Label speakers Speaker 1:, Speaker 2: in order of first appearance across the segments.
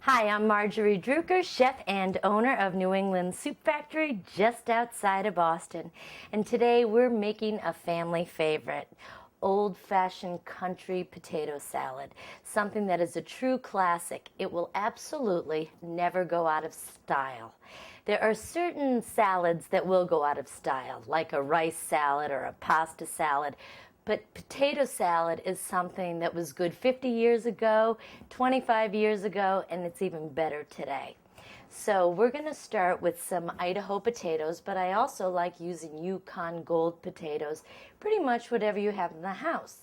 Speaker 1: Hi, I'm Marjorie Druker, chef and owner of New England Soup Factory just outside of Boston. And today we're making a family favorite, old-fashioned country potato salad, something that is a true classic. It will absolutely never go out of style. There are certain salads that will go out of style, like a rice salad or a pasta salad. But potato salad is something that was good 50 years ago, 25 years ago, and it's even better today. So we're going to start with some Idaho potatoes, but I also like using Yukon Gold potatoes, pretty much whatever you have in the house.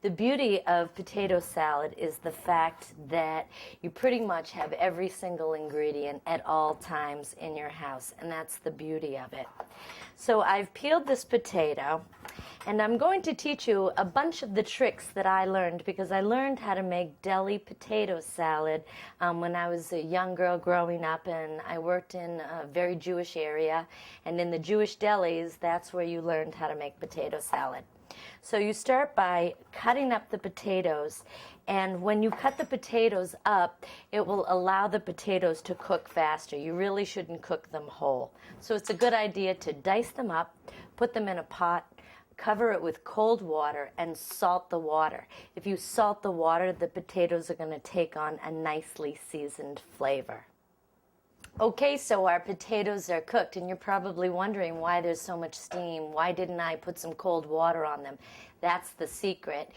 Speaker 1: The beauty of potato salad is the fact that you pretty much have every single ingredient at all times in your house, and that's the beauty of it. So I've peeled this potato, and I'm going to teach you a bunch of the tricks that I learned because I learned how to make deli potato salad when I was a young girl growing up, and I worked in a very Jewish area, and in the Jewish delis, that's where you learned how to make potato salad. So you start by cutting up the potatoes, and when you cut the potatoes up, it will allow the potatoes to cook faster. You really shouldn't cook them whole. So it's a good idea to dice them up, put them in a pot, cover it with cold water, and salt the water. If you salt the water, the potatoes are going to take on a nicely seasoned flavor. Okay, so our potatoes are cooked, and you're probably wondering why there's so much steam. Why didn't I put some cold water on them? That's the secret.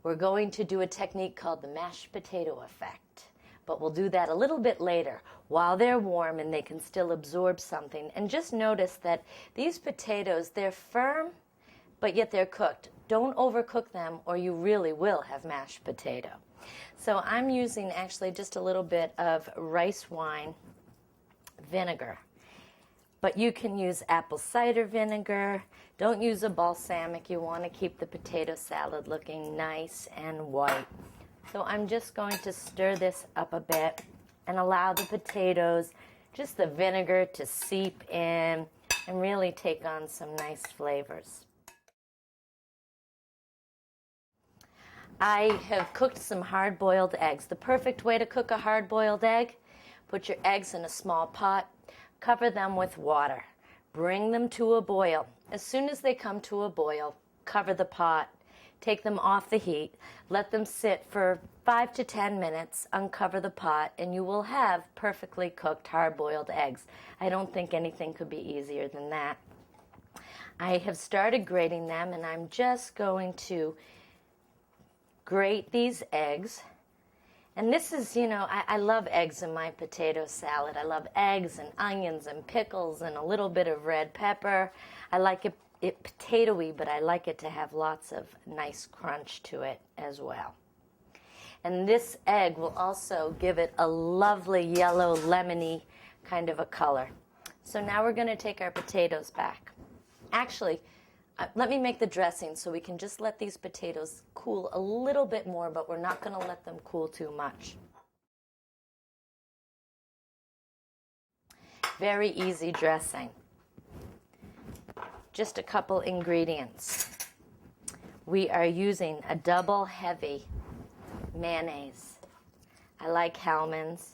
Speaker 1: We're going to do a technique called the mashed potato effect, but we'll do that a little bit later while they're warm and they can still absorb something. And just notice that these potatoes, they're firm, but yet they're cooked. Don't overcook them or you really will have mashed potato. So I'm using actually just a little bit of rice wine vinegar, but you can use apple cider vinegar. Don't use a balsamic. You want to keep the potato salad looking nice and white. So I'm just going to stir this up a bit and allow the potatoes, just the vinegar, to seep in and really take on some nice flavors. I have cooked some hard-boiled eggs. The perfect way to cook a hard-boiled egg: put your eggs in a small pot, cover them with water, bring them to a boil. As soon as they come to a boil, cover the pot, take them off the heat, let them sit for 5 to 10 minutes, uncover the pot, and you will have perfectly cooked hard-boiled eggs. I don't think anything could be easier than that. I have started grating them, and I'm just going to grate these eggs. And this is, I love eggs in my potato salad. I love eggs and onions and pickles and a little bit of red pepper. I like it potato-y, but I like it to have lots of nice crunch to it as well. And this egg will also give it a lovely yellow, lemony kind of a color. So now we're going to take our potatoes back. Actually, let me make the dressing so we can just let these potatoes cool a little bit more, but we're not going to let them cool too much. Very easy dressing. Just a couple ingredients. We are using a double heavy mayonnaise. I like Hellmann's.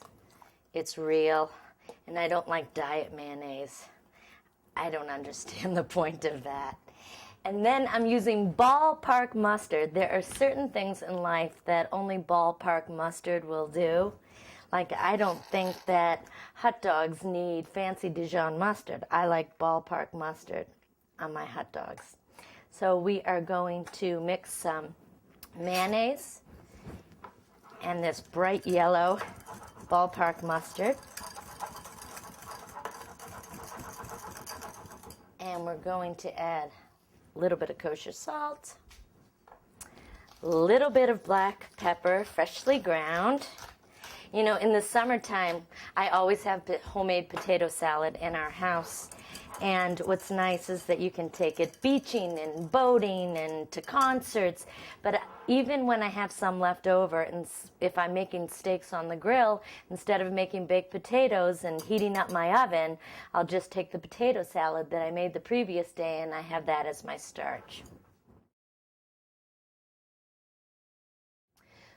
Speaker 1: It's real, and I don't like diet mayonnaise. I don't understand the point of that. And then I'm using ballpark mustard. There are certain things in life that only ballpark mustard will do. Like, I don't think that hot dogs need fancy Dijon mustard. I like ballpark mustard on my hot dogs. So we are going to mix some mayonnaise and this bright yellow ballpark mustard. And we're going to add a little bit of kosher salt, a little bit of black pepper, freshly ground. In the summertime, I always have homemade potato salad in our house. And what's nice is that you can take it beaching and boating and to concerts. But even when I have some left over, and if I'm making steaks on the grill, instead of making baked potatoes and heating up my oven, I'll just take the potato salad that I made the previous day, and I have that as my starch.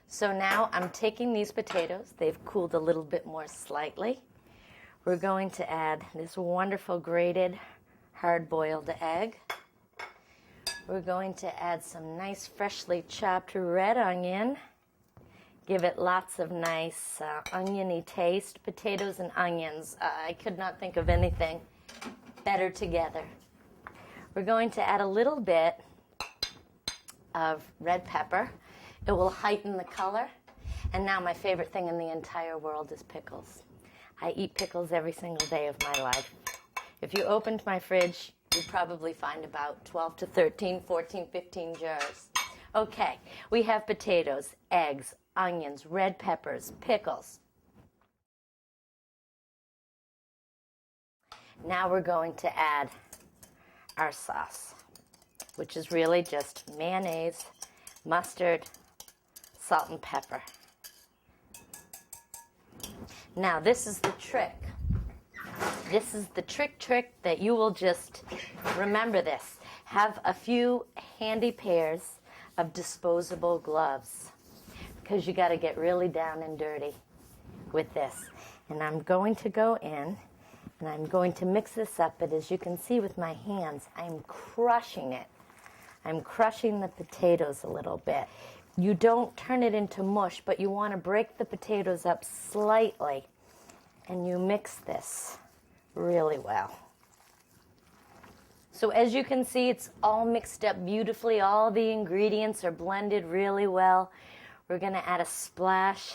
Speaker 1: So now I'm taking these potatoes. They've cooled a little bit more slightly. We're going to add this wonderful grated hard-boiled egg. We're going to add some nice freshly chopped red onion. Give it lots of nice oniony taste. Potatoes and onions, I could not think of anything better together. We're going to add a little bit of red pepper. It will heighten the color. And now my favorite thing in the entire world is pickles. I eat pickles every single day of my life. If you opened my fridge, you'd probably find about 12 to 13, 14, 15 jars. Okay, we have potatoes, eggs, onions, red peppers, pickles. Now we're going to add our sauce, which is really just mayonnaise, mustard, salt, and pepper. Now this is the trick. This is the trick that you will just remember this. Have a few handy pairs of disposable gloves because you got to get really down and dirty with this. And I'm going to go in and I'm going to mix this up, but as you can see with my hands, I'm crushing it. I'm crushing the potatoes a little bit. You don't turn it into mush, but you want to break the potatoes up slightly, and you mix this really well. So as you can see, it's all mixed up beautifully. All the ingredients are blended really well. We're going to add a splash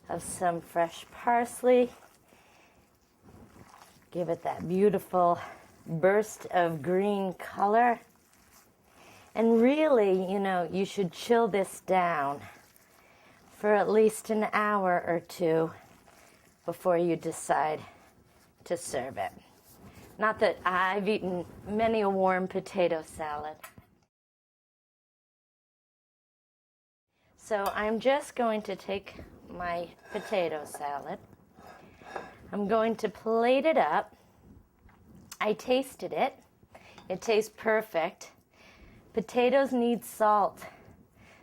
Speaker 1: of some fresh parsley. Give it that beautiful burst of green color. And really, you should chill this down for at least an hour or two before you decide to serve it. Not that I've eaten many a warm potato salad. So I'm just going to take my potato salad. I'm going to plate it up. I tasted it. It tastes perfect. Potatoes need salt,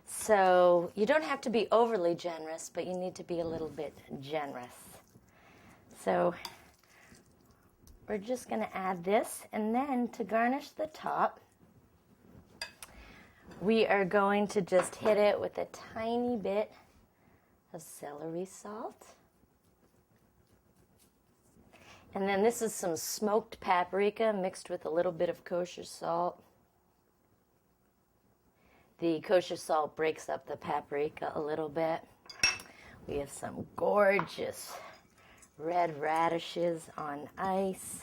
Speaker 1: so you don't have to be overly generous, but you need to be a little bit generous. So we're just going to add this, and then to garnish the top, we are going to just hit it with a tiny bit of celery salt. And then this is some smoked paprika mixed with a little bit of kosher salt. The kosher salt breaks up the paprika a little bit. We have some gorgeous red radishes on ice.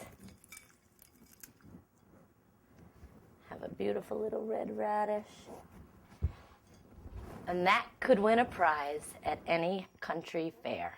Speaker 1: Have a beautiful little red radish. And that could win a prize at any country fair.